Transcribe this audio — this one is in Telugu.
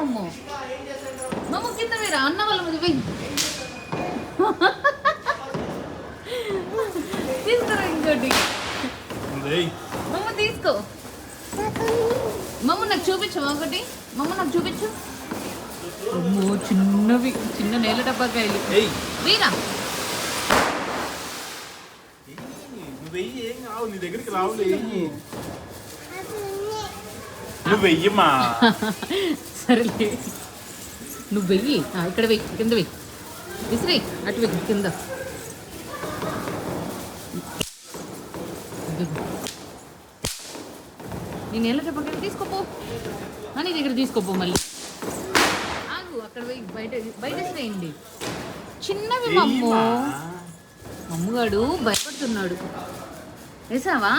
మమ్మ మమ్మ కింద వేరా అన్న వాళ్ళ మీద వెయ్యి తీసుకురా ఇంకోటి మమ్మ తీసుకో మమ్మ నాకు చూపించు ఒకటి మమ్మ నాకు చూపించు అమ్మో చిన్నవి చిన్న నేల డబ్బాకాయలు వీరా నీ దగ్గరికి రావు నువ్వు వెయ్యమ్మా సరేలే నువ్వు వెయ్యి ఇక్కడ వెయ్యి కింద వెయ్యి విసిరి అటు వెయ్యి కింద నేను ఎలా చెప్పగలను తీసుకోపో నీ దగ్గర తీసుకోపో మళ్ళీ ఆగు అక్కడ వెయ్యి బయట బయట వేయండి చిన్నవి మమ్ము అమ్మగాడు భయపడుతున్నాడు వేసావా